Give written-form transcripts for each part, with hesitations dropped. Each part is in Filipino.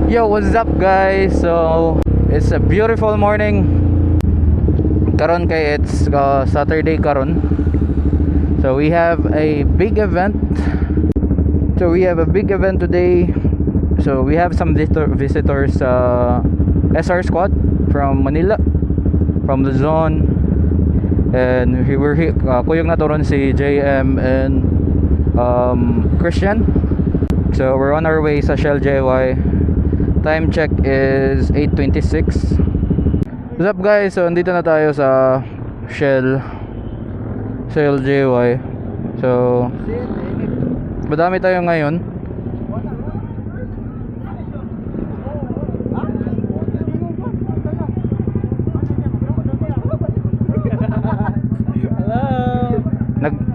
Yo, what's up guys? So, it's a beautiful morning. Karon kay it's Saturday karon. So, we have a big event. Today. So, we have some visitors SR Squad from Manila, from Luzon. And we were here, kuyog na to ron si JM and Christian. So, we're on our way sa Shell JY. Time check is 8:26. What's up guys? So andito na tayo sa Shell JY. So madami tayo ngayon.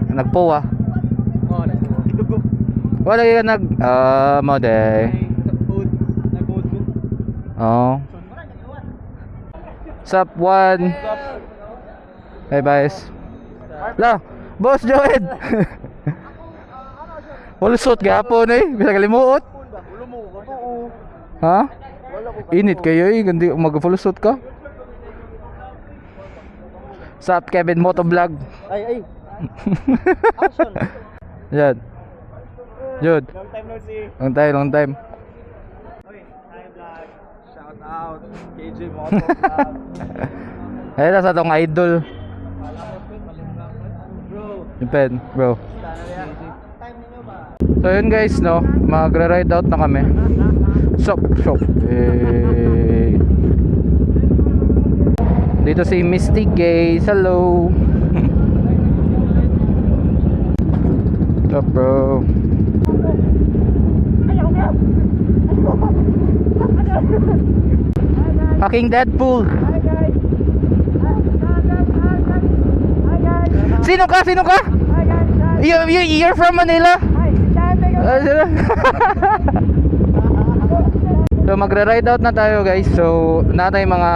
Nagpowa. Wala ka mo day. Oh. Sup one. Hey guys. La, Boss Joed. Wala suot gapon bisa kalimuot. Ha? Init kayo hindi mag-full suit ka. Sup Kevin Motovlog. Ay. Action. Yan. Jud. Long time no see. Long time. Shout out KJ Motovlog. Ayun sa tong idol. Pen, bro. So yun guys, no, magra-ride out na kami. Shop. Dito si Misty Gaze. Hello. What's up, bro? Fucking Deadpool. Sino ka? You're from Manila? So magra-ride out na tayo guys. So natay mga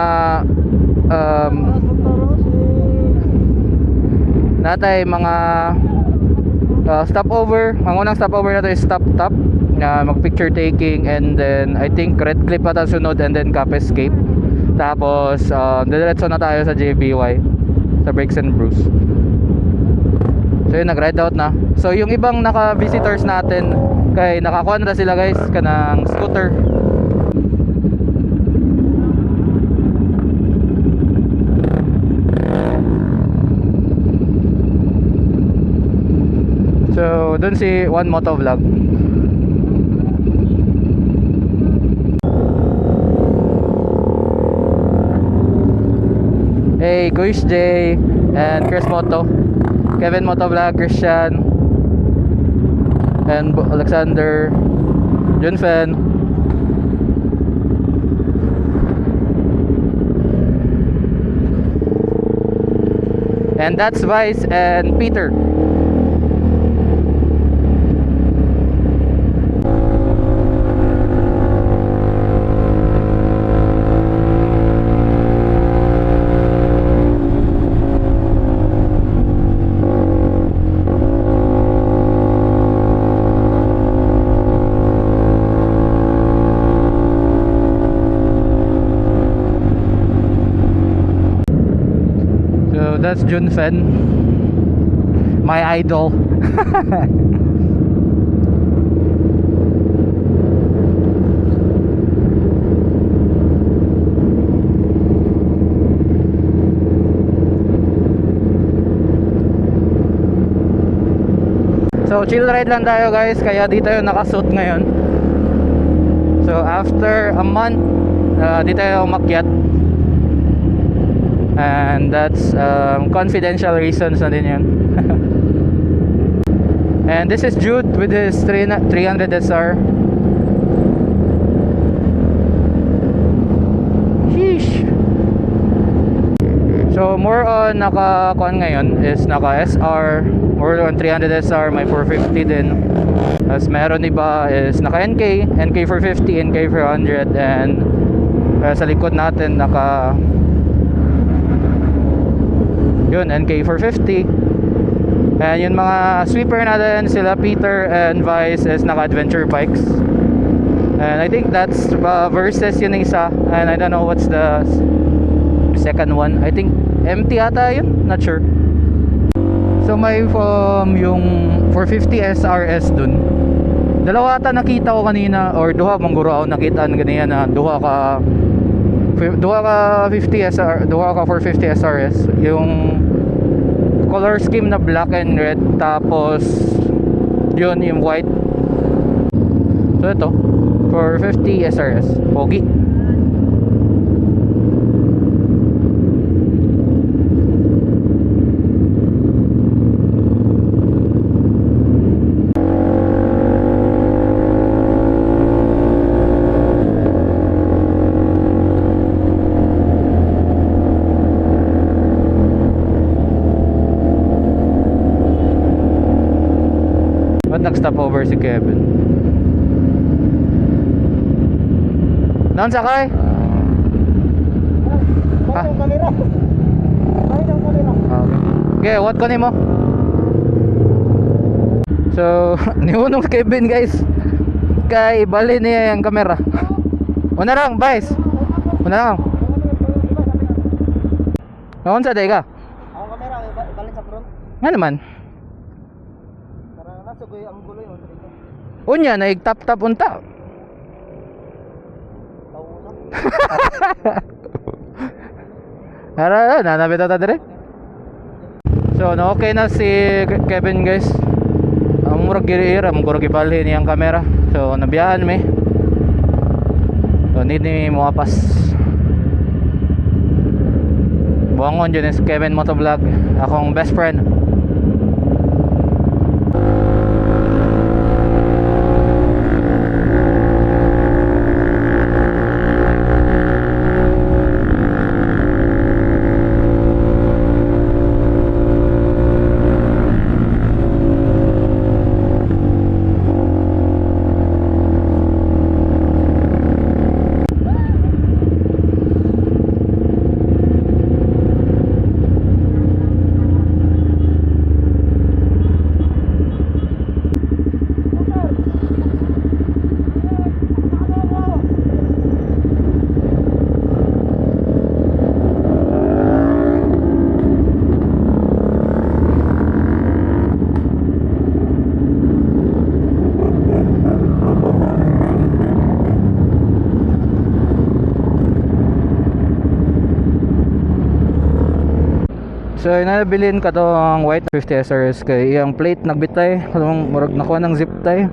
stopover. Ang unang stopover na to is Stop Top, mag picture taking, and then I think Red Cliff ata sunod, and then Cap Escape. Tapos diretso na tayo sa JBY, sa Breaks and Brews. So yun, nag-ride out na. So yung ibang naka-visitors natin, kay nakakuha na sila guys kanang scooter. So dun si One Motovlog. Hey, Kuish J and Chris Moto, Kevin Motovlog, Christian, and Alexander, Junfen. And that's Vice and Peter. That's Junfen, my idol. So chill ride lang tayo guys, kaya dito yung nakasuit ngayon. So after a month, dito yung umakyat. And that's confidential reasons na din yun. And this is Jude with his 300 SR. Sheesh. So more on naka-con ngayon is naka SR, more on 300 SR, may 450 din. As meron iba is naka NK 450, NK 400, and sa likod natin naka yun, NK 450. And yung mga sweeper natin, sila Peter and Vice is naka adventure bikes. And I think that's versus yun isa. And I don't know what's the second one. I think empty ata yun. Not sure. So may yung 450 SRS dun. Dalawa ata nakita ko kanina or duha mangguro ako nakita ganyan na duha ka 50 SR, duha ka 450 SRS. Yung color scheme na black and red, tapos yun yung white. So ito 450 SRS. Pogi. Ba't nag-stop over si Kevin? Naan sakay? Bakit ang kamera? Bakit ang kamera? Okay, what kunin mo? So, niunong si Kevin guys. Kay bali niya yung kamera. Una lang, guys. Una lang. Noon sa day ka? Ako kamera, ibalik sa front. Nga naman. Para nasugoy ang gulo yun. Unya, naig-tap-tap unta. Ara, nanabit ata dire. So, na okay na si Kevin guys. Ang murag giri-ira, murag gibalhin niyang kamera. So, nabiyahan mi. So, need ni mo apas. Buangon dyan is Kevin Motovlog, akong best friend. So nabilin ka to ang white 50 SRS kay iyang plate nagbitay kanang murag nakuha ng zip tie.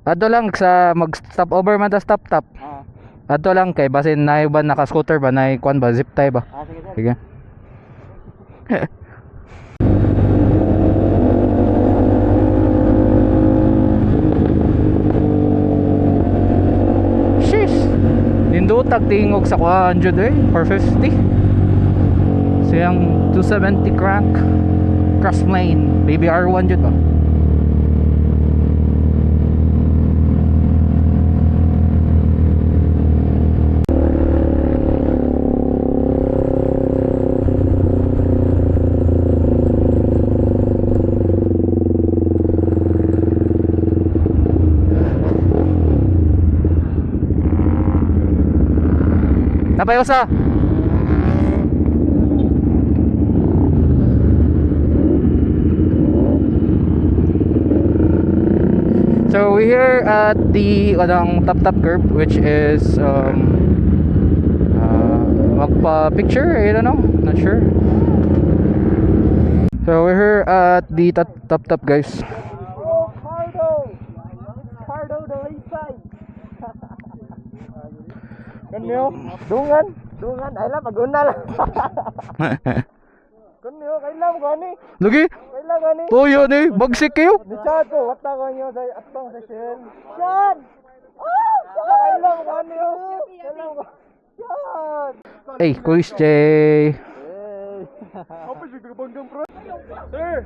Adto lang sa mag stop over man ta stop top. Adto lang kay basin naay ba naka scooter ba naay kwan ba zip tie ba. Sige. Sige. Sheesh. Nindutag tingog sa kuan jud 450. So yung 270 crank Crosslane baby R1 jud ba. Napayosa. So we're here at the top curb, which is magpa-picture, I don't know, not sure. So we're here at the top guys. Oh, Cardo the left side. Kanyo, dungan, ay lang pag-una lang. Kanyo, kailan gani? Lagi, Kailan gani? tuyo ni, bagsik kayo. Di chat ko, wata ko nyo sa atbang sa Shell. Sean! Oh! Kailan gani? Kailan gani? Sean! Hey, Quiz J. Apa sih kebanggaan bro? Sir!